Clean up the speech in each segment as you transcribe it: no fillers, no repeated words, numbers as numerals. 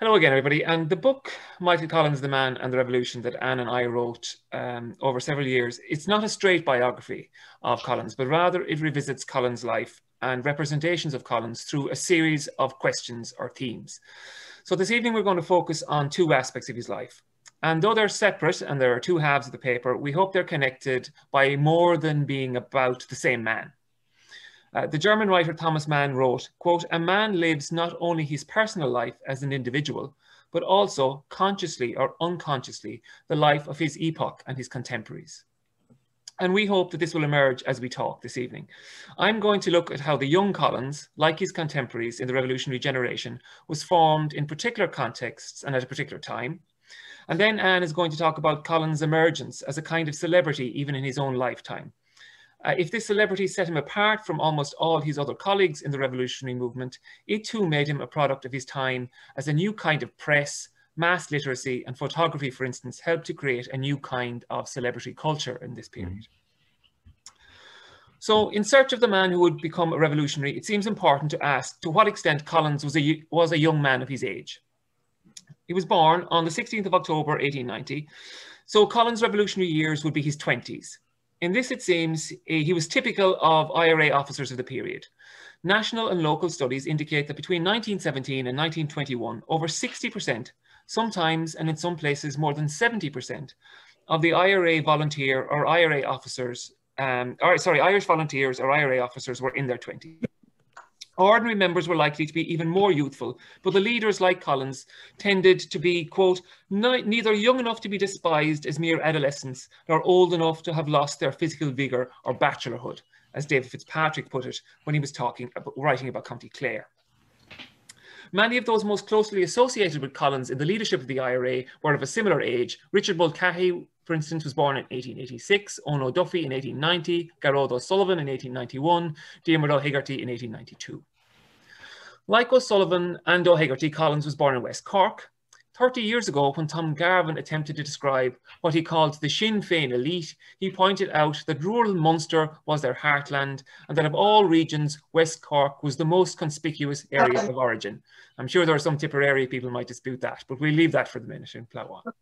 Hello again, everybody. And the book, Michael Collins, The Man and the Revolution, that Anne and I wrote over several years, it's not a straight biography of Collins, but rather it revisits Collins' life and representations of Collins through a series of questions or themes. So this evening, we're going to focus on two aspects of his life. And though they're separate and there are two halves of the paper, we hope they're connected by more than being about the same man. The German writer Thomas Mann wrote, quote, "A man lives not only his personal life as an individual, but also consciously or unconsciously the life of his epoch and his contemporaries." And we hope that this will emerge as we talk this evening. I'm going to look at how the young Collins, like his contemporaries in the revolutionary generation, was formed in particular contexts and at a particular time. And then Anne is going to talk about Collins' emergence as a kind of celebrity even in his own lifetime. If this celebrity set him apart from almost all his other colleagues in the revolutionary movement, it too made him a product of his time, as a new kind of press, mass literacy and photography, for instance, helped to create a new kind of celebrity culture in this period. So in search of the man who would become a revolutionary, it seems important to ask to what extent Collins was a young man of his age. He was born on the 16th of October, 1890. So Collins' revolutionary years would be his 20s. In this, it seems, he was typical of IRA officers of the period. National and local studies indicate that between 1917 and 1921, over 60%, sometimes and in some places more than 70%, of the IRA volunteer or IRA officers, Irish volunteers or IRA officers were in their 20s. Ordinary members were likely to be even more youthful, but the leaders, like Collins, tended to be, quote, "neither young enough to be despised as mere adolescents, nor old enough to have lost their physical vigour or bachelorhood," as David Fitzpatrick put it when he was writing about County Clare. Many of those most closely associated with Collins in the leadership of the IRA were of a similar age. Richard Mulcahy, for instance, was born in 1886, Ono Duffy in 1890, Garrod O'Sullivan in 1891, Diarmuid O'Hegarty in 1892. Like O'Sullivan and O'Hegarty, Collins was born in West Cork. 30 years ago, when Tom Garvin attempted to describe what he called the Sinn Féin elite, he pointed out that rural Munster was their heartland and that of all regions, West Cork was the most conspicuous area of origin. I'm sure there are some Tipperary people who might dispute that, but we'll leave that for the minute in Cloughjordan.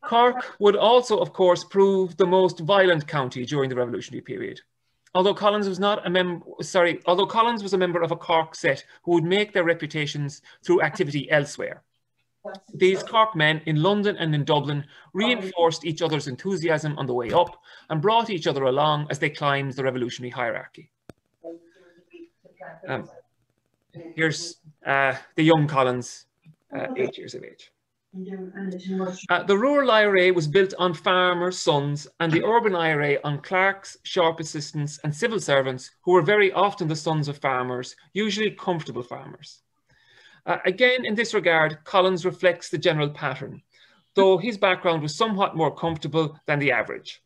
Cork would also, of course, prove the most violent county during the revolutionary period. Although Collins was a member of a Cork set who would make their reputations through activity elsewhere. These Cork men in London and in Dublin reinforced each other's enthusiasm on the way up and brought each other along as they climbed the revolutionary hierarchy. Here's the young Collins, 8 years of age. The rural IRA was built on farmers' sons and the urban IRA on clerks, shop assistants and civil servants who were very often the sons of farmers, usually comfortable farmers. Again, in this regard, Collins reflects the general pattern, though his background was somewhat more comfortable than the average.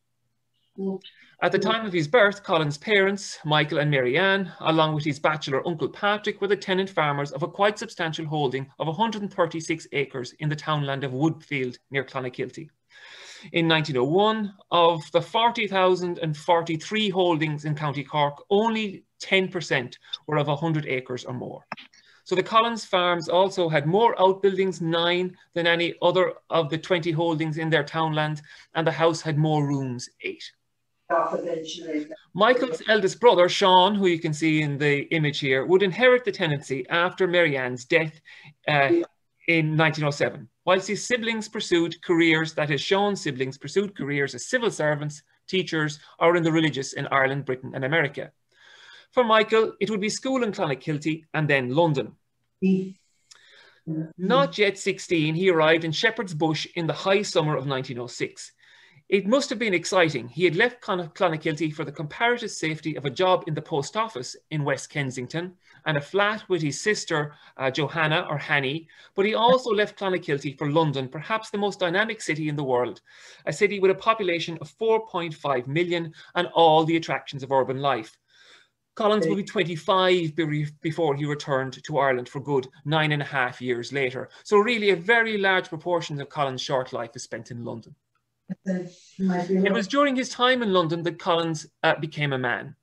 At the time of his birth, Collins' parents, Michael and Mary Ann, along with his bachelor uncle Patrick, were the tenant farmers of a quite substantial holding of 136 acres in the townland of Woodfield near Clonakilty. In 1901, of the 40,043 holdings in County Cork, only 10% were of 100 acres or more. So the Collins farms also had more outbuildings, 9, than any other of the 20 holdings in their townland, and the house had more rooms, 8. Michael's eldest brother, Sean, who you can see in the image here, would inherit the tenancy after Mary Ann's death in 1907, whilst his siblings pursued careers, that is, Sean's siblings pursued careers as civil servants, teachers, or in the religious in Ireland, Britain, and America. For Michael, it would be school in Clonakilty and then London. Not yet 16, he arrived in Shepherd's Bush in the high summer of 1906. It must have been exciting. He had left Clonakilty for the comparative safety of a job in the post office in West Kensington and a flat with his sister, Johanna or Hanny, but he also left Clonakilty for London, perhaps the most dynamic city in the world, a city with a population of 4.5 million and all the attractions of urban life. Collins would be 25 before he returned to Ireland for good 9.5 years later. So really a very large proportion of Collins' short life is spent in London. It was during his time in London that Collins became a man.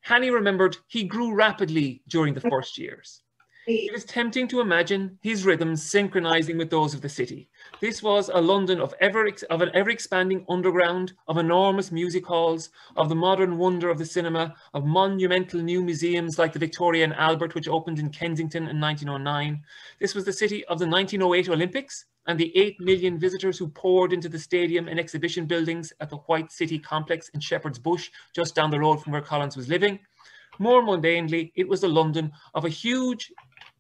Hanny remembered he grew rapidly during the first years. It is tempting to imagine his rhythms synchronizing with those of the city. This was a London of an ever-expanding underground, of enormous music halls, of the modern wonder of the cinema, of monumental new museums like the Victoria and Albert, which opened in Kensington in 1909. This was the city of the 1908 Olympics and the 8 million visitors who poured into the stadium and exhibition buildings at the White City complex in Shepherd's Bush, just down the road from where Collins was living. More mundanely, it was the London of a huge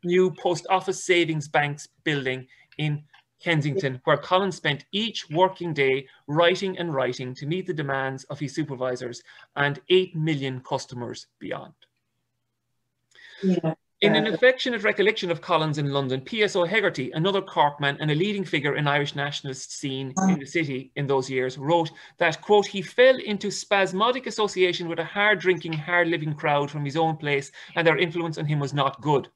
new post office savings banks building in Kensington, where Collins spent each working day writing and writing to meet the demands of his supervisors and 8 million customers beyond. Yeah. In an affectionate recollection of Collins in London, P.S. O'Hegarty, another Corkman and a leading figure in Irish nationalist scene in the city in those years, wrote that, quote, he fell into spasmodic association with a hard-drinking, hard-living crowd from his own place, and their influence on him was not good.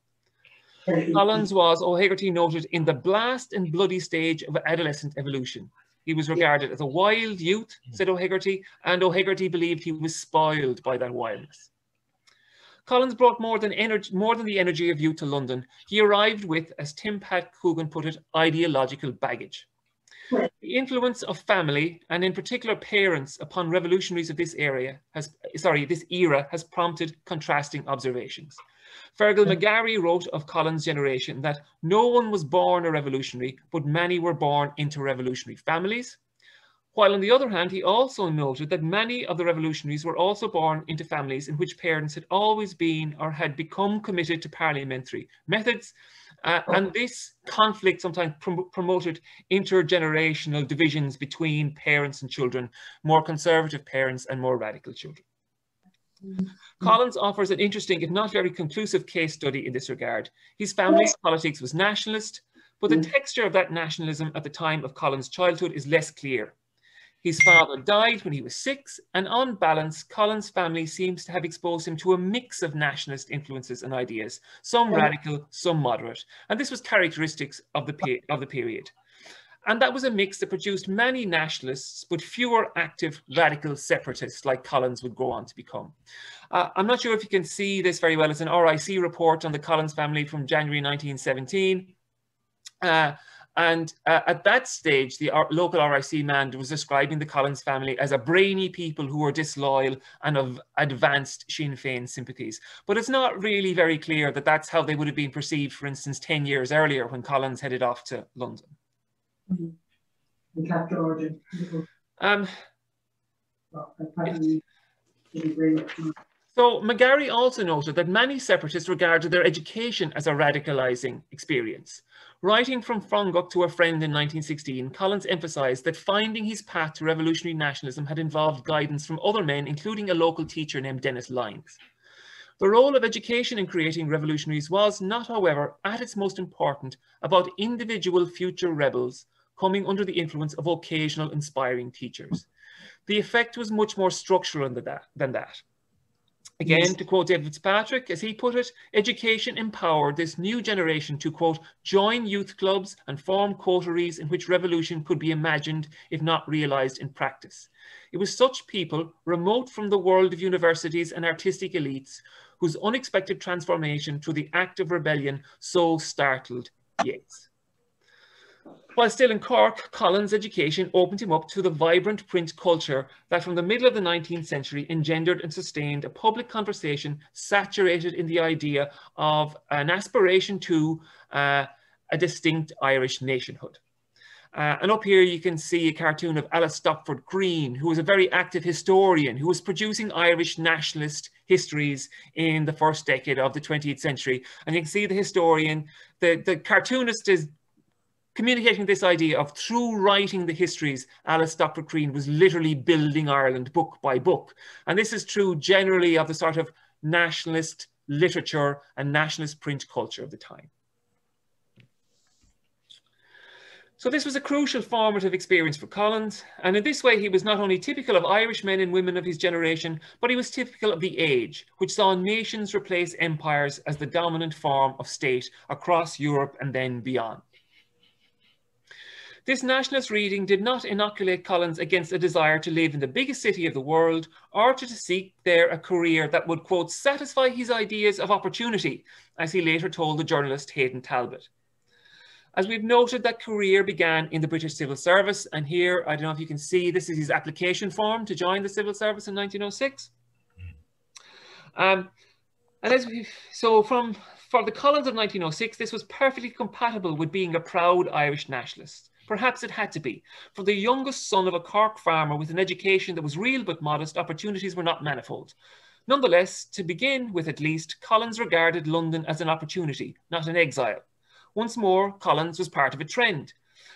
Collins was, O'Hegarty noted, in the blast and bloody stage of adolescent evolution. He was regarded as a wild youth, said O'Hegarty, and O'Hegarty believed he was spoiled by that wildness. Collins brought more than the energy of youth to London. He arrived with, as Tim Pat Coogan put it, ideological baggage. The influence of family, and in particular parents, upon revolutionaries of this era has prompted contrasting observations. Fergal McGarry wrote of Collins' generation that no one was born a revolutionary, but many were born into revolutionary families. While on the other hand, he also noted that many of the revolutionaries were also born into families in which parents had always been or had become committed to parliamentary methods. And this conflict sometimes promoted intergenerational divisions between parents and children, more conservative parents and more radical children. Collins offers an interesting, if not very conclusive, case study in this regard. His family's politics was nationalist, but the texture of that nationalism at the time of Collins' childhood is less clear. His father died when he was 6, and on balance, Collins' family seems to have exposed him to a mix of nationalist influences and ideas, some radical, some moderate. And this was characteristics of the period. And that was a mix that produced many nationalists, but fewer active radical separatists like Collins would go on to become. I'm not sure if you can see this very well. It's an RIC report on the Collins family from January 1917. At that stage, the local RIC man was describing the Collins family as a brainy people who were disloyal and of advanced Sinn Féin sympathies. But it's not really very clear that that's how they would have been perceived, for instance, 10 years earlier when Collins headed off to London. Cloughjordan. So McGarry also noted that many separatists regarded their education as a radicalizing experience. Writing from Fronguk to a friend in 1916, Collins emphasized that finding his path to revolutionary nationalism had involved guidance from other men, including a local teacher named Dennis Lyons. The role of education in creating revolutionaries was not, however, at its most important, about individual future rebels coming under the influence of occasional inspiring teachers. The effect was much more structural than that. Again, to quote David Fitzpatrick, as he put it, education empowered this new generation to, quote, join youth clubs and form coteries in which revolution could be imagined, if not realized in practice. It was such people, remote from the world of universities and artistic elites, whose unexpected transformation through the act of rebellion so startled Yeats. While still in Cork, Collins' education opened him up to the vibrant print culture that from the middle of the 19th century engendered and sustained a public conversation saturated in the idea of an aspiration to a distinct Irish nationhood. And up here you can see a cartoon of Alice Stopford Green, who was a very active historian who was producing Irish nationalist histories in the first decade of the 20th century. And you can see the historian, the cartoonist is communicating this idea of, through writing the histories, Alice Stopford Green was literally building Ireland book by book. And this is true generally of the sort of nationalist literature and nationalist print culture of the time. So this was a crucial formative experience for Collins. And in this way, he was not only typical of Irish men and women of his generation, but he was typical of the age, which saw nations replace empires as the dominant form of state across Europe and then beyond. This nationalist reading did not inoculate Collins against a desire to live in the biggest city of the world or to seek there a career that would, quote, satisfy his ideas of opportunity, as he later told the journalist Hayden Talbot. As we've noted, that career began in the British Civil Service, and here, I don't know if you can see, this is his application form to join the Civil Service in 1906. For the Collins of 1906, this was perfectly compatible with being a proud Irish nationalist. Perhaps it had to be. For the youngest son of a Cork farmer with an education that was real but modest, opportunities were not manifold. Nonetheless, to begin with at least, Collins regarded London as an opportunity, not an exile. Once more, Collins was part of a trend.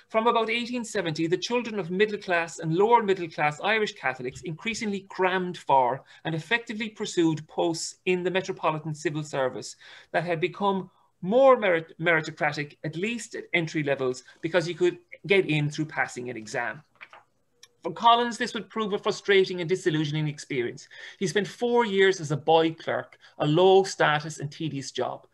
From about 1870, the children of middle-class and lower middle-class Irish Catholics increasingly crammed for and effectively pursued posts in the Metropolitan Civil Service that had become more meritocratic, at least at entry levels, because you could get in through passing an exam. For Collins, this would prove a frustrating and disillusioning experience. He spent 4 years as a boy clerk, a low-status and tedious job.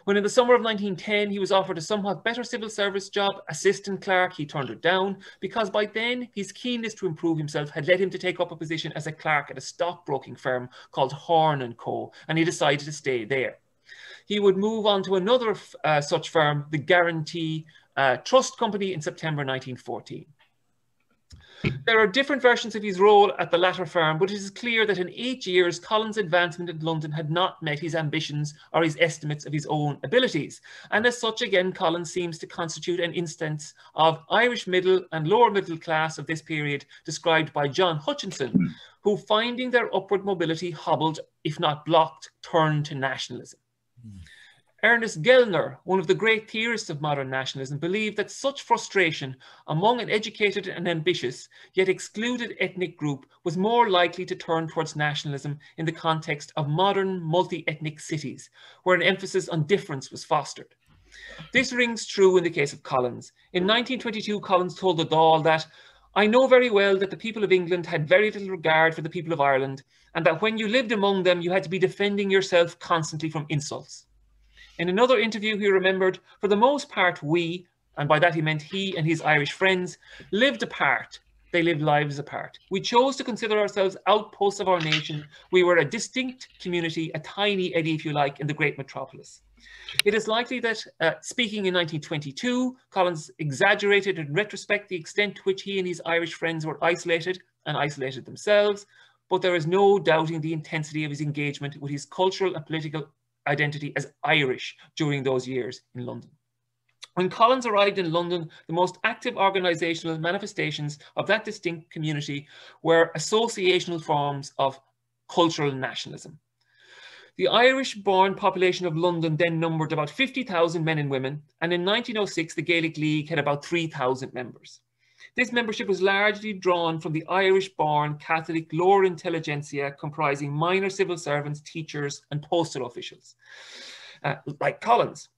When in the summer of 1910, he was offered a somewhat better civil service job, assistant clerk, he turned it down because by then his keenness to improve himself had led him to take up a position as a clerk at a stockbroking firm called Horn & Co, and he decided to stay there. He would move on to another such firm, the Guarantee Trust Company, in September 1914. There are different versions of his role at the latter firm, but it is clear that in 8 years, Collins' advancement in London had not met his ambitions or his estimates of his own abilities. And as such, again, Collins seems to constitute an instance of Irish middle and lower middle class of this period described by John Hutchinson, who, finding their upward mobility hobbled, if not blocked, turned to nationalism. Ernest Gellner, one of the great theorists of modern nationalism, believed that such frustration among an educated and ambitious, yet excluded ethnic group was more likely to turn towards nationalism in the context of modern multi-ethnic cities, where an emphasis on difference was fostered. This rings true in the case of Collins. In 1922, Collins told the Dáil that, "I know very well that the people of England had very little regard for the people of Ireland, and that when you lived among them, you had to be defending yourself constantly from insults." In another interview, he remembered, "For the most part, we," and by that he meant he and his Irish friends, "lived apart. They lived lives apart. We chose to consider ourselves outposts of our nation. We were a distinct community, a tiny eddy, if you like, in the great metropolis." It is likely that, speaking in 1922, Collins exaggerated in retrospect the extent to which he and his Irish friends were isolated and isolated themselves, but there is no doubting the intensity of his engagement with his cultural and political identity as Irish during those years in London. When Collins arrived in London, the most active organisational manifestations of that distinct community were associational forms of cultural nationalism. The Irish-born population of London then numbered about 50,000 men and women, and in 1906 the Gaelic League had about 3,000 members. This membership was largely drawn from the Irish-born Catholic lower intelligentsia comprising minor civil servants, teachers and postal officials, like Collins.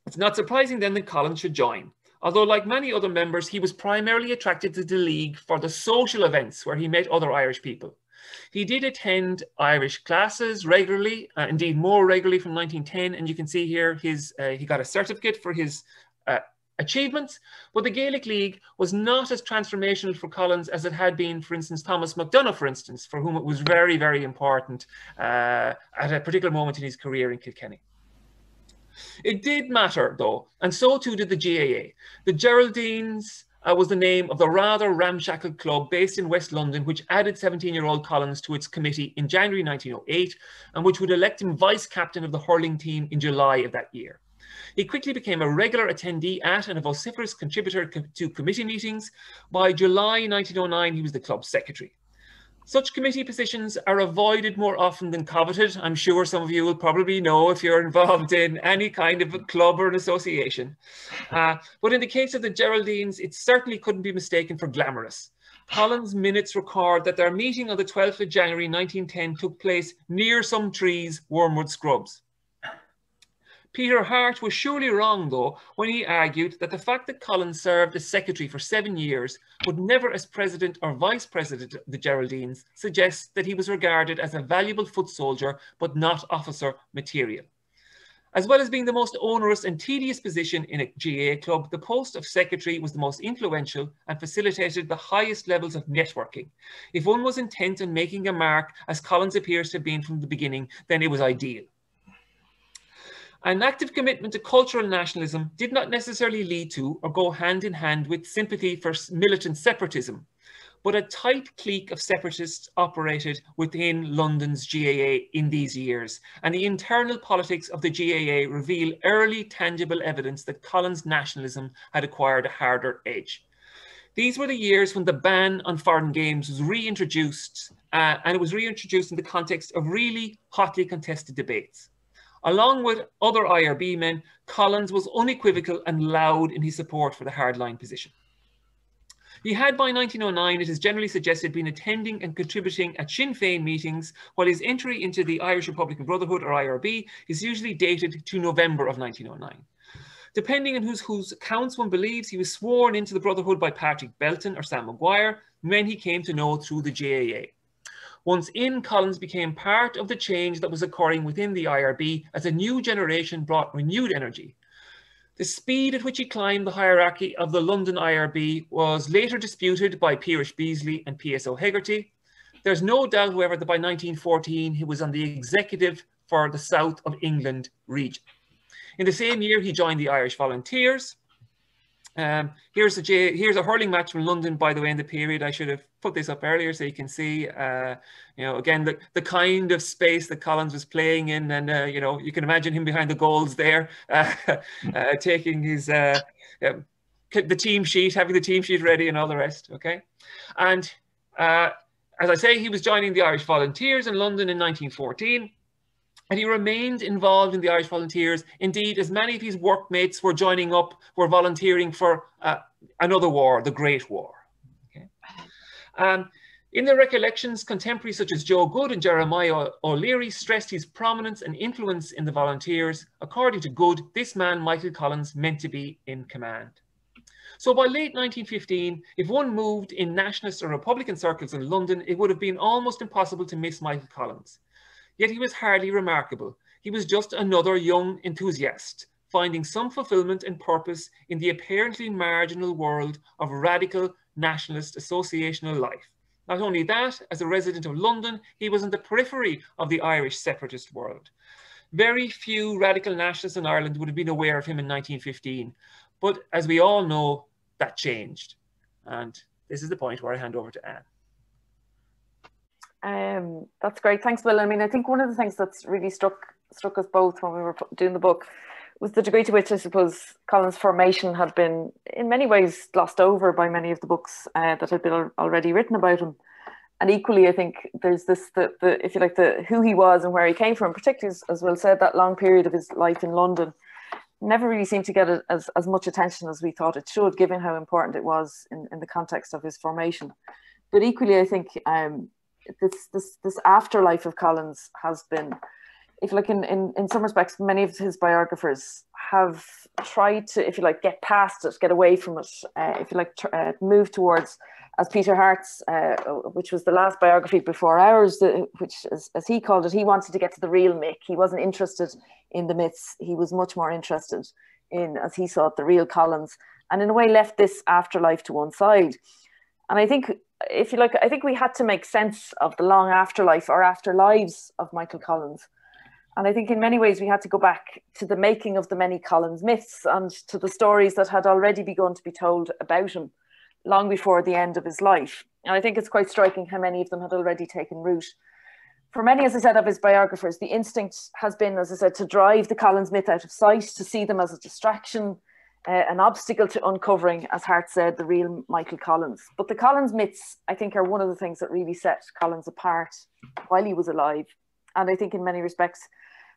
It's not surprising then that Collins should join. Although like many other members, he was primarily attracted to the League for the social events where he met other Irish people. He did attend Irish classes regularly, indeed more regularly from 1910, and you can see here he got a certificate for his achievements, but the Gaelic League was not as transformational for Collins as it had been, for instance, Thomas MacDonagh, for instance, for whom it was very, very important at a particular moment in his career in Kilkenny. It did matter, though, and so too did the GAA. The Geraldines was the name of the rather ramshackle club based in West London, which added 17-year-old Collins to its committee in January 1908, and which would elect him vice-captain of the hurling team in July of that year. He quickly became a regular attendee at and a vociferous contributor to committee meetings. By July 1909, he was the club secretary. Such committee positions are avoided more often than coveted. I'm sure some of you will probably know if you're involved in any kind of a club or an association. But in the case of the Geraldines, it certainly couldn't be mistaken for glamorous. Collins' minutes record that their meeting on the 12th of January 1910 took place near some trees, Wormwood Scrubs. Peter Hart was surely wrong, though, when he argued that the fact that Collins served as secretary for 7 years, but never as president or vice president of the Geraldines, suggests that he was regarded as a valuable foot soldier, but not officer material. As well as being the most onerous and tedious position in a GAA club, the post of secretary was the most influential and facilitated the highest levels of networking. If one was intent on making a mark, as Collins appears to have been from the beginning, then it was ideal. An active commitment to cultural nationalism did not necessarily lead to or go hand in hand with sympathy for militant separatism, but a tight clique of separatists operated within London's GAA in these years, and the internal politics of the GAA reveal early tangible evidence that Collins' nationalism had acquired a harder edge. These were the years when the ban on foreign games was reintroduced, and it was reintroduced in the context of really hotly contested debates. Along with other IRB men, Collins was unequivocal and loud in his support for the hardline position. He had by 1909, it is generally suggested, been attending and contributing at Sinn Féin meetings, while his entry into the Irish Republican Brotherhood, or IRB, is usually dated to November of 1909. Depending on whose accounts one believes, he was sworn into the Brotherhood by Patrick Belton or Sam Maguire, men he came to know through the GAA. Once in, Collins became part of the change that was occurring within the IRB as a new generation brought renewed energy. The speed at which he climbed the hierarchy of the London IRB was later disputed by Pearish Beasley and P.S. O'Hegarty. There's no doubt, however, that by 1914 he was on the executive for the South of England region. In the same year, he joined the Irish Volunteers. Here's a hurling match from London, by the way, in the period. I should have put this up earlier so you can see, again, the kind of space that Collins was playing in, and you can imagine him behind the goals there, taking his the team sheet, having the team sheet ready, and all the rest. Okay, and as I say, he was joining the Irish Volunteers in London in 1914. And he remained involved in the Irish Volunteers. Indeed, as many of his workmates were joining up, were volunteering for another war, the Great War. Okay. In their recollections, contemporaries such as Joe Good and Jeremiah O'Leary stressed his prominence and influence in the Volunteers. According to Good, this man, Michael Collins, meant to be in command. So by late 1915, if one moved in nationalist or Republican circles in London, it would have been almost impossible to miss Michael Collins. Yet he was hardly remarkable. He was just another young enthusiast, finding some fulfillment and purpose in the apparently marginal world of radical nationalist associational life. Not only that, as a resident of London, he was in the periphery of the Irish separatist world. Very few radical nationalists in Ireland would have been aware of him in 1915. But as we all know, that changed. And this is the point where I hand over to Anne. That's great. Thanks, Will. I mean, I think one of the things that's really struck us both when we were doing the book was the degree to which, I suppose, Collins' formation had been in many ways glossed over by many of the books that had been already written about him. And equally, I think there's this, if you like, who he was and where he came from, particularly, as Will said, that long period of his life in London, never really seemed to get as much attention as we thought it should, given how important it was in the context of his formation. But equally, I think this afterlife of Collins has been, if you like, in some respects, many of his biographers have tried to, if you like, get past it, get away from it, if you like, move towards, as Peter Hart's, which was the last biography before ours, which, as he called it, he wanted to get to the real Mick. He wasn't interested in the myths. He was much more interested in, as he saw it, the real Collins, and in a way left this afterlife to one side. And I think, if you like, I think we had to make sense of the long afterlife or afterlives of Michael Collins. And I think in many ways we had to go back to the making of the many Collins myths and to the stories that had already begun to be told about him long before the end of his life. And I think it's quite striking how many of them had already taken root. For many, as I said, of his biographers, the instinct has been, as I said, to drive the Collins myth out of sight, to see them as a distraction, an obstacle to uncovering, as Hart said, the real Michael Collins. But the Collins myths, I think, are one of the things that really set Collins apart while he was alive. And I think in many respects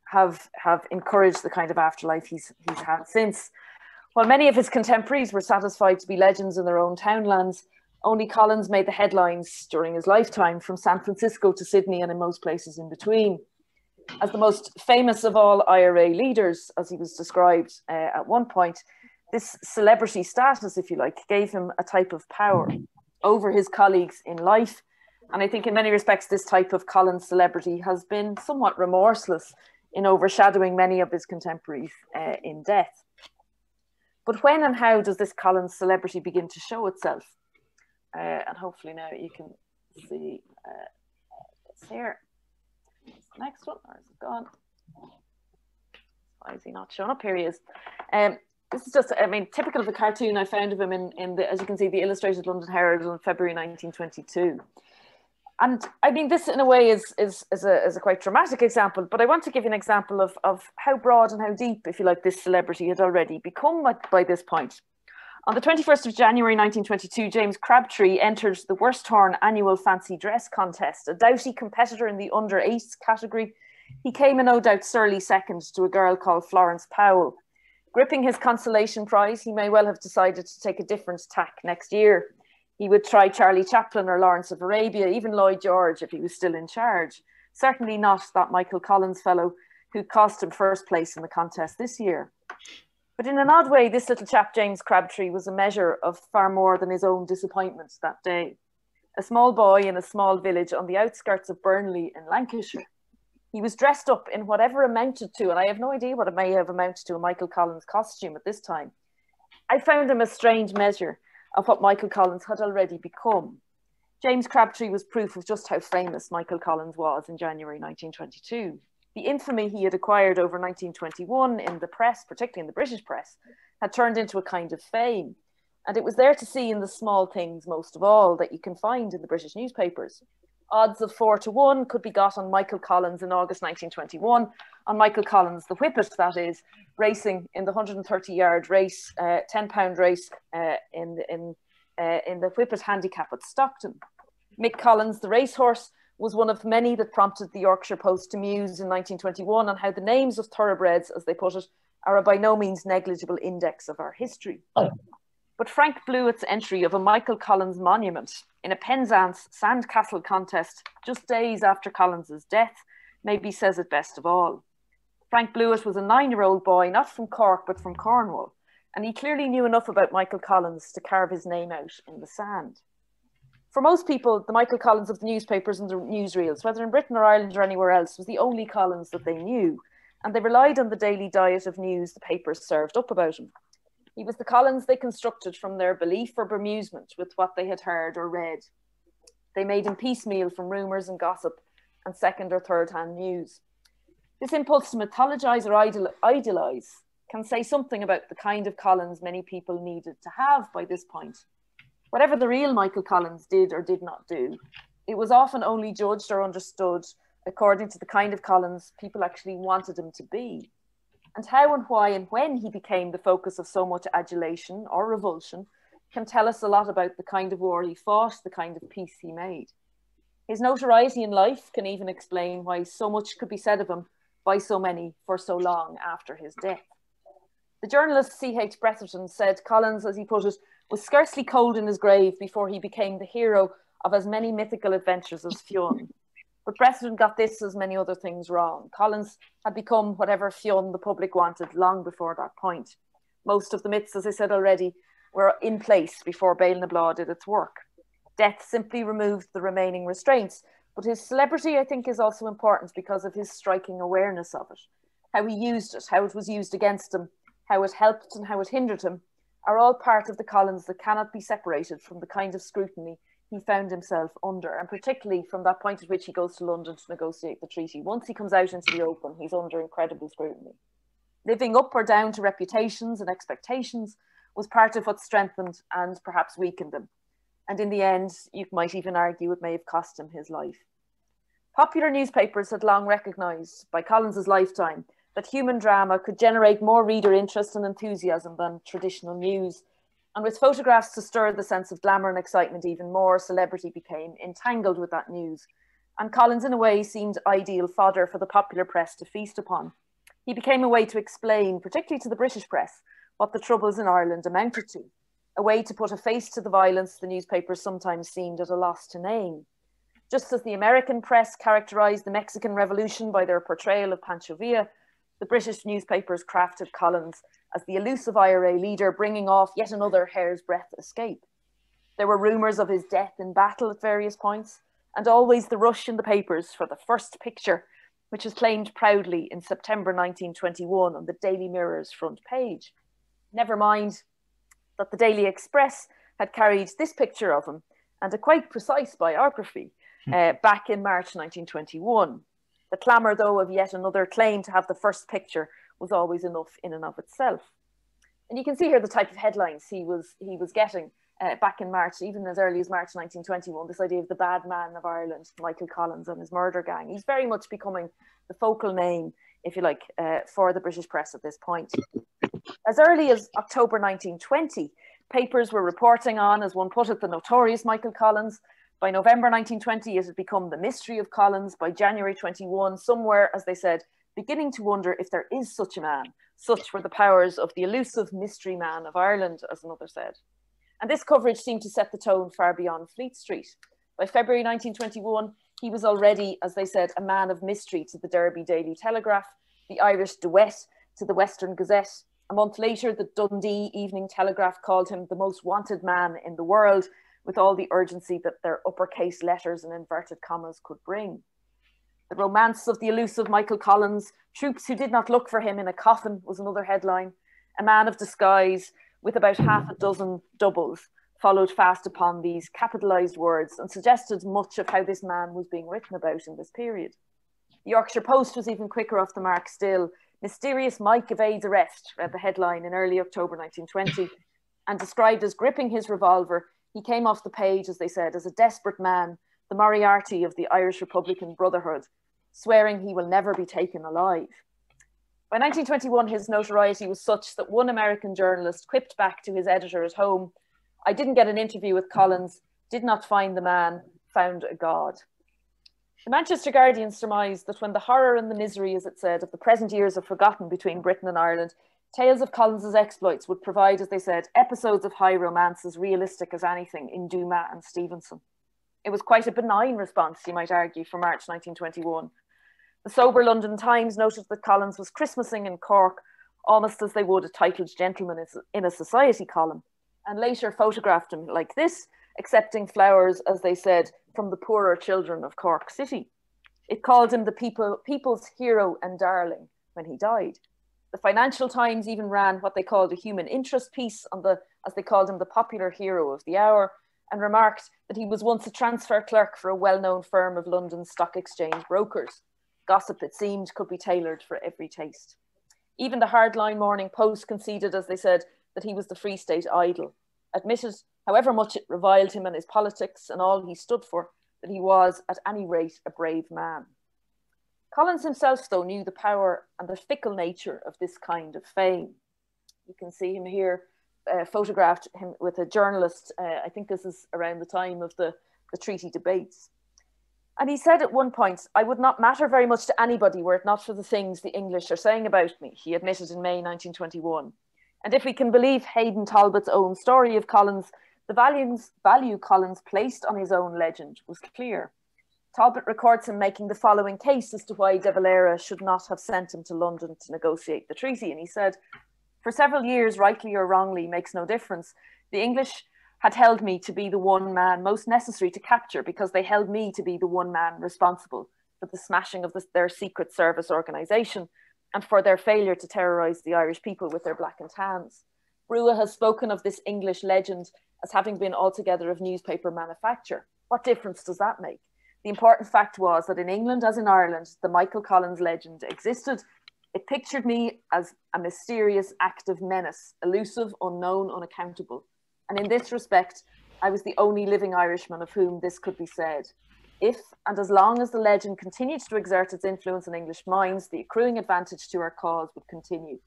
have encouraged the kind of afterlife he's had since. While many of his contemporaries were satisfied to be legends in their own townlands, only Collins made the headlines during his lifetime, from San Francisco to Sydney and in most places in between. As the most famous of all IRA leaders, as he was described at one point, this celebrity status, if you like, gave him a type of power over his colleagues in life. And I think in many respects, this type of Collins celebrity has been somewhat remorseless in overshadowing many of his contemporaries in death. But when and how does this Collins celebrity begin to show itself? And hopefully now you can see it's here. What's the next one? Or is it gone? Why is he not showing up? Here he is. This is just, I mean, typical of a cartoon I found of him in the, as you can see, the Illustrated London Herald on February 1922. And I mean, this in a way is a quite dramatic example, but I want to give you an example of how broad and how deep, if you like, this celebrity had already become by this point. On the 21st of January 1922, James Crabtree entered the Worsthorne annual fancy dress contest, a doughty competitor in the under-8s category. He came a no doubt surly second to a girl called Florence Powell. Gripping his consolation prize, he may well have decided to take a different tack next year. He would try Charlie Chaplin or Lawrence of Arabia, even Lloyd George if he was still in charge. Certainly not that Michael Collins fellow who cost him first place in the contest this year. But in an odd way, this little chap, James Crabtree, was a measure of far more than his own disappointment that day. A small boy in a small village on the outskirts of Burnley in Lancashire. He was dressed up in whatever amounted to, and I have no idea what it may have amounted to, a Michael Collins costume at this time. I found him a strange measure of what Michael Collins had already become. James Crabtree was proof of just how famous Michael Collins was in January 1922. The infamy he had acquired over 1921 in the press, particularly in the British press, had turned into a kind of fame. And it was there to see in the small things most of all that you can find in the British newspapers. Odds of 4-1 could be got on Michael Collins in August 1921, on Michael Collins, the Whippet, that is, racing in the 130-yard race, £10 race in the Whippet handicap at Stockton. Mick Collins, the racehorse, was one of many that prompted the Yorkshire Post to muse in 1921 on how the names of thoroughbreds, as they put it, are a by no means negligible index of our history. But Frank Blewett's entry of a Michael Collins monument in a Penzance sandcastle contest just days after Collins's death maybe says it best of all. Frank Blewett was a 9-year-old boy, not from Cork, but from Cornwall, and he clearly knew enough about Michael Collins to carve his name out in the sand. For most people, the Michael Collins of the newspapers and the newsreels, whether in Britain or Ireland or anywhere else, was the only Collins that they knew, and they relied on the daily diet of news the papers served up about him. He was the Collins they constructed from their belief or bemusement with what they had heard or read. They made him piecemeal from rumours and gossip and second or third hand news. This impulse to mythologise or idolise can say something about the kind of Collins many people needed to have by this point. Whatever the real Michael Collins did or did not do, it was often only judged or understood according to the kind of Collins people actually wanted him to be. And how and why and when he became the focus of so much adulation or revulsion can tell us a lot about the kind of war he fought, the kind of peace he made. His notoriety in life can even explain why so much could be said of him by so many for so long after his death. The journalist C.H. Bretherton said Collins, as he put it, was scarcely cold in his grave before he became the hero of as many mythical adventures as Fionn. But Bretherton got this as many other things wrong. Collins had become whatever Fionn the public wanted long before that point. Most of the myths, as I said already, were in place before Béal na Blá did its work. Death simply removed the remaining restraints, but his celebrity, I think, is also important because of his striking awareness of it. How he used it, how it was used against him, how it helped and how it hindered him, are all part of the Collins that cannot be separated from the kind of scrutiny he found himself under, and particularly from that point at which he goes to London to negotiate the treaty. Once he comes out into the open, he's under incredible scrutiny. Living up or down to reputations and expectations was part of what strengthened and perhaps weakened him. And in the end, you might even argue it may have cost him his life. Popular newspapers had long recognised, by Collins's lifetime, that human drama could generate more reader interest and enthusiasm than traditional news. And with photographs to stir the sense of glamour and excitement even more, celebrity became entangled with that news. And Collins, in a way, seemed ideal fodder for the popular press to feast upon. He became a way to explain, particularly to the British press, what the troubles in Ireland amounted to, a way to put a face to the violence the newspapers sometimes seemed at a loss to name. Just as the American press characterised the Mexican Revolution by their portrayal of Pancho Villa, the British newspapers crafted Collins as the elusive IRA leader bringing off yet another hair's breadth escape. There were rumours of his death in battle at various points, and always the rush in the papers for the first picture which is claimed proudly in September 1921 on the Daily Mirror's front page. Never mind that the Daily Express had carried this picture of him and a quite precise biography back in March 1921. The clamour, though, of yet another claim to have the first picture was always enough in and of itself. And you can see here the type of headlines he was getting back in March, even as early as March 1921, this idea of the bad man of Ireland, Michael Collins and his murder gang. He's very much becoming the focal name, if you like, for the British press at this point. As early as October 1920, papers were reporting on, as one put it, the notorious Michael Collins. By November 1920, it had become the mystery of Collins. By January 21, somewhere, as they said, beginning to wonder if there is such a man. Such were the powers of the elusive mystery man of Ireland, as another said. And this coverage seemed to set the tone far beyond Fleet Street. By February 1921, he was already, as they said, a man of mystery to the Derby Daily Telegraph, the Irish Duet to the Western Gazette. A month later, the Dundee Evening Telegraph called him the most wanted man in the world, with all the urgency that their uppercase letters and inverted commas could bring. The romance of the elusive Michael Collins, troops who did not look for him in a coffin, was another headline. A man of disguise, with about half a dozen doubles, followed fast upon these capitalised words and suggested much of how this man was being written about in this period. The Yorkshire Post was even quicker off the mark still. Mysterious Mike evades arrest, read the headline in early October 1920, and described as gripping his revolver, he came off the page, as they said, as a desperate man, the Moriarty of the Irish Republican Brotherhood, swearing he will never be taken alive. By 1921, his notoriety was such that one American journalist quipped back to his editor at home, "I didn't get an interview with Collins, did not find the man, found a god." The Manchester Guardian surmised that when the horror and the misery, as it said, of the present years are forgotten between Britain and Ireland, tales of Collins's exploits would provide, as they said, episodes of high romance as realistic as anything in Dumas and Stevenson. It was quite a benign response, you might argue, for March 1921. The sober London Times noted that Collins was Christmasing in Cork almost as they would a titled gentleman in a society column, and later photographed him like this, accepting flowers, as they said, from the poorer children of Cork City. It called him the people's hero and darling when he died. The Financial Times even ran what they called a human interest piece on as they called him, the popular hero of the hour, and remarked that he was once a transfer clerk for a well-known firm of London Stock Exchange brokers. Gossip, it seemed, could be tailored for every taste. Even the hardline Morning Post conceded, as they said, that he was the Free State idol, admitted, however much it reviled him and his politics and all he stood for, that he was, at any rate, a brave man. Collins himself, though, knew the power and the fickle nature of this kind of fame. You can see him here, photographed him with a journalist. I think this is around the time of the treaty debates. And he said at one point, "I would not matter very much to anybody were it not for the things the English are saying about me," he admitted in May 1921. And if we can believe Hayden Talbot's own story of Collins, the value Collins placed on his own legend was clear. Talbot records him making the following case as to why De Valera should not have sent him to London to negotiate the treaty. And he said, "For several years, rightly or wrongly, makes no difference, the English had held me to be the one man most necessary to capture because they held me to be the one man responsible for the smashing of their secret service organisation and for their failure to terrorise the Irish people with their blackened hands. Brua has spoken of this English legend as having been altogether of newspaper manufacture. What difference does that make? The important fact was that in England as in Ireland, the Michael Collins legend existed. It pictured me as a mysterious, active menace, elusive, unknown, unaccountable. And in this respect, I was the only living Irishman of whom this could be said. If, and as long as the legend continued to exert its influence on English minds, the accruing advantage to our cause would continue.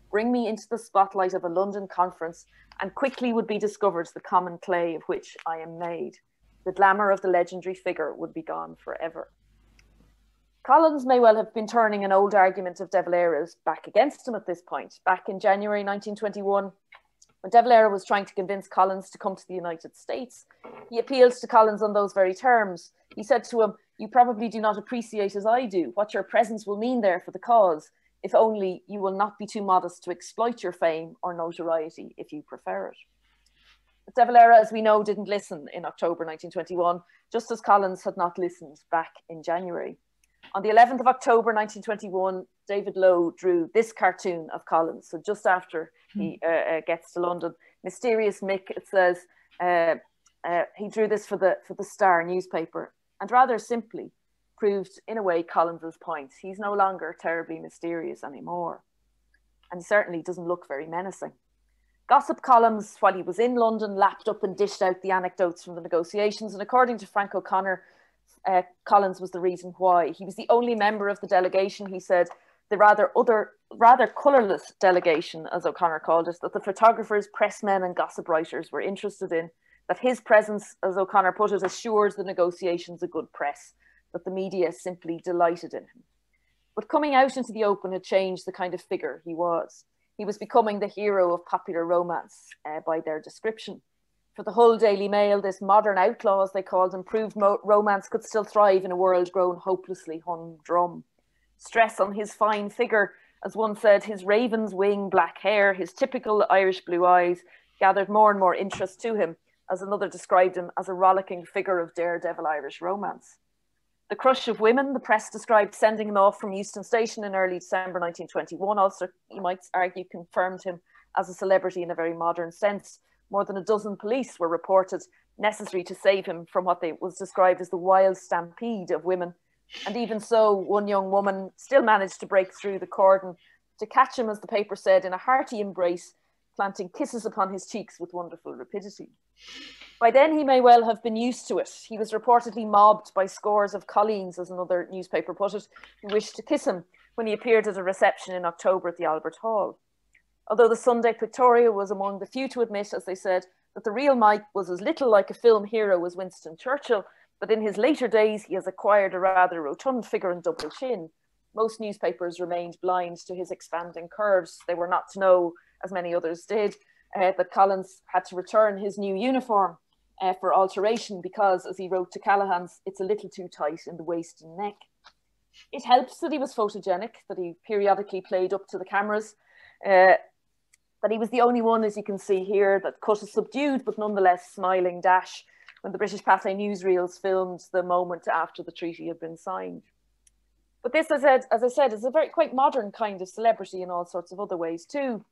Bring me into the spotlight of a London conference, and quickly would be discovered the common clay of which I am made. The glamour of the legendary figure would be gone forever." Collins may well have been turning an old argument of De Valera's back against him at this point. Back in January 1921, when De Valera was trying to convince Collins to come to the United States, he appealed to Collins on those very terms. He said to him, "You probably do not appreciate as I do what your presence will mean there for the cause, if only you will not be too modest to exploit your fame or notoriety if you prefer it." But De Valera, as we know, didn't listen in October 1921, just as Collins had not listened back in January. On the 11th of October 1921, David Lowe drew this cartoon of Collins. So just after he gets to London, Mysterious Mick, it says, he drew this for the Star newspaper, and rather simply proved, in a way, Collins's point. He's no longer terribly mysterious anymore, and he certainly doesn't look very menacing. Gossip columns, while he was in London, lapped up and dished out the anecdotes from the negotiations, and according to Frank O'Connor, Collins was the reason why. He was the only member of the delegation, he said, the rather colourless delegation, as O'Connor called it, that the photographers, pressmen and gossip writers were interested in, that his presence, as O'Connor put it, assures the negotiations a good press, that the media simply delighted in him. But coming out into the open had changed the kind of figure he was. He was becoming the hero of popular romance by their description. For the Hull Daily Mail, this modern outlaw, as they called him, proved romance could still thrive in a world grown hopelessly humdrum. Stress on his fine figure, as one said, his raven's wing black hair, his typical Irish blue eyes, gathered more and more interest to him, as another described him as a rollicking figure of daredevil Irish romance. The crush of women, the press described sending him off from Euston Station in early December 1921, also, you might argue, confirmed him as a celebrity in a very modern sense. More than a dozen police were reported necessary to save him from what was described as the wild stampede of women. And even so, one young woman still managed to break through the cordon to catch him, as the paper said, in a hearty embrace, planting kisses upon his cheeks with wonderful rapidity. By then, he may well have been used to it. He was reportedly mobbed by scores of colleens, as another newspaper put it, who wished to kiss him when he appeared at a reception in October at the Albert Hall. Although the Sunday Pictorial was among the few to admit, as they said, that the real Mike was as little like a film hero as Winston Churchill, but in his later days he has acquired a rather rotund figure and double chin. Most newspapers remained blind to his expanding curves. They were not to know, as many others did, that Collins had to return his new uniform for alteration because, as he wrote to Callahan's, it's a little too tight in the waist and neck. It helps that he was photogenic, that he periodically played up to the cameras, that he was the only one, as you can see here, that cut a subdued but nonetheless smiling dash when the British Pathé newsreels filmed the moment after the treaty had been signed. But this, as I said, is a very quite modern kind of celebrity in all sorts of other ways too.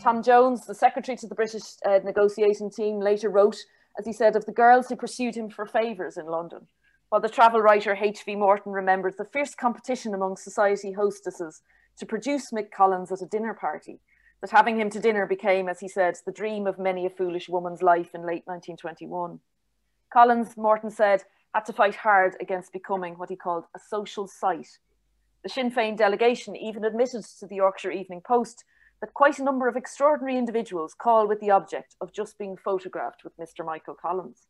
Tom Jones, the secretary to the British negotiating team, later wrote, as he said, of the girls who pursued him for favours in London, while the travel writer H.V. Morton remembers the fierce competition among society hostesses to produce Mick Collins at a dinner party, that having him to dinner became, as he said, the dream of many a foolish woman's life in late 1921. Collins, Morton said, had to fight hard against becoming what he called a social sight. The Sinn Féin delegation even admitted to the Yorkshire Evening Post that quite a number of extraordinary individuals call with the object of just being photographed with Mr. Michael Collins.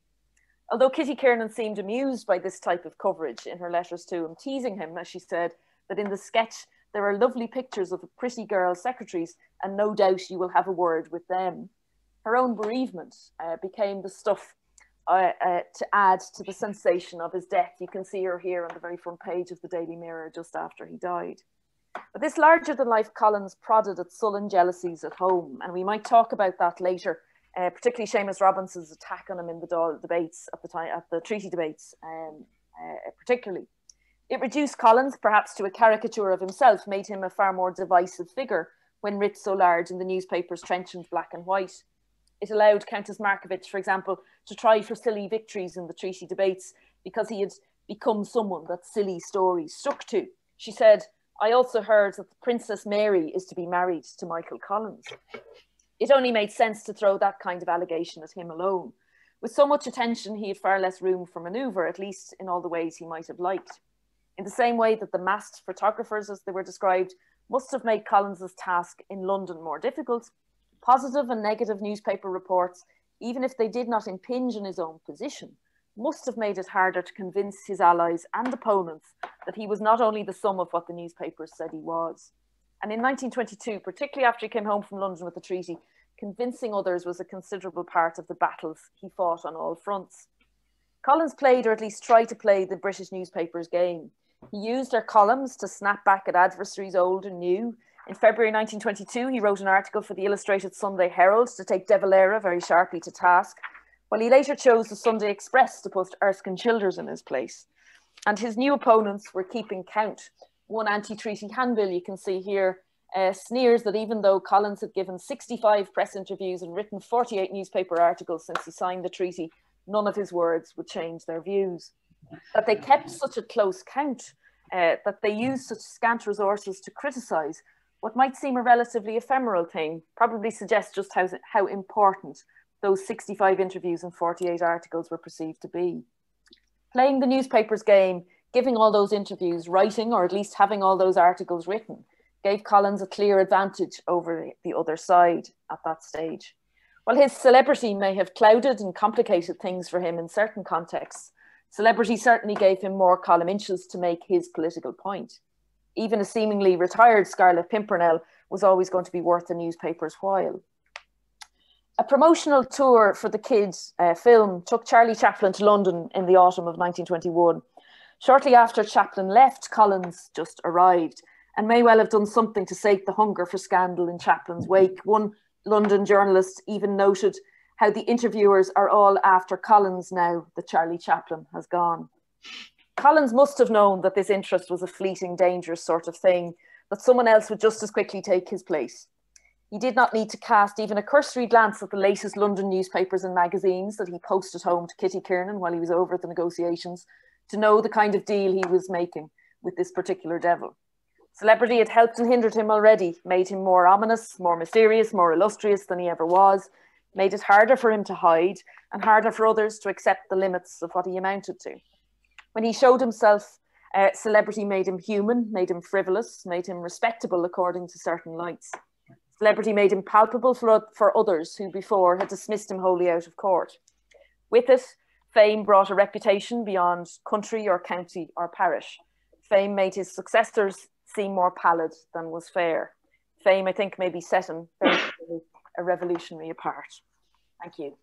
Although Kitty Kiernan seemed amused by this type of coverage in her letters to him, teasing him, as she said, that in the sketch there are lovely pictures of the pretty girl secretaries and no doubt you will have a word with them. Her own bereavement became the stuff to add to the sensation of his death. You can see her here on the very front page of the Daily Mirror just after he died. But this larger-than-life Collins prodded at sullen jealousies at home, and we might talk about that later, particularly Seamus Robinson's attack on him in the Dáil debates at the time, at the treaty debates, particularly. It reduced Collins, perhaps to a caricature of himself, made him a far more divisive figure when writ so large in the newspaper's trenchant black and white. It allowed Countess Markievicz, for example, to try for silly victories in the treaty debates because he had become someone that silly stories stuck to. She said, I also heard that the Princess Mary is to be married to Michael Collins. It only made sense to throw that kind of allegation at him alone. With so much attention, he had far less room for manoeuvre, at least in all the ways he might have liked. In the same way that the masked photographers, as they were described, must have made Collins's task in London more difficult, positive and negative newspaper reports, even if they did not impinge on his own position, must have made it harder to convince his allies and opponents that he was not only the sum of what the newspapers said he was. And in 1922, particularly after he came home from London with the treaty, convincing others was a considerable part of the battles he fought on all fronts. Collins played, or at least tried to play, the British newspapers' game. He used their columns to snap back at adversaries old and new. In February 1922, he wrote an article for the Illustrated Sunday Herald to take De Valera very sharply to task, while he later chose the Sunday Express to put Erskine Childers in his place. and his new opponents were keeping count. One anti-treaty handbill you can see here sneers that even though Collins had given 65 press interviews and written 48 newspaper articles since he signed the treaty, none of his words would change their views. That they kept such a close count, that they used such scant resources to criticise what might seem a relatively ephemeral thing, probably suggests just how important those 65 interviews and 48 articles were perceived to be. Playing the newspaper's game, giving all those interviews, writing, or at least having all those articles written, gave Collins a clear advantage over the other side at that stage. While his celebrity may have clouded and complicated things for him in certain contexts, celebrity certainly gave him more column inches to make his political point. Even a seemingly retired Scarlett Pimpernel was always going to be worth the newspaper's while. A promotional tour for the kids' film took Charlie Chaplin to London in the autumn of 1921. Shortly after Chaplin left, Collins just arrived and may well have done something to sate the hunger for scandal in Chaplin's wake. One London journalist even noted how the interviewers are all after Collins now that Charlie Chaplin has gone. Collins must have known that this interest was a fleeting, dangerous sort of thing, that someone else would just as quickly take his place. He did not need to cast even a cursory glance at the latest London newspapers and magazines that he posted home to Kitty Kiernan while he was over at the negotiations to know the kind of deal he was making with this particular devil. Celebrity had helped and hindered him already, made him more ominous, more mysterious, more illustrious than he ever was, made it harder for him to hide and harder for others to accept the limits of what he amounted to. When he showed himself, celebrity made him human, made him frivolous, made him respectable according to certain lights. Celebrity made him palpable for others who before had dismissed him wholly out of court. With it, fame brought a reputation beyond country or county or parish. Fame made his successors seem more pallid than was fair. Fame, I think, may be setting a revolutionary apart. Thank you.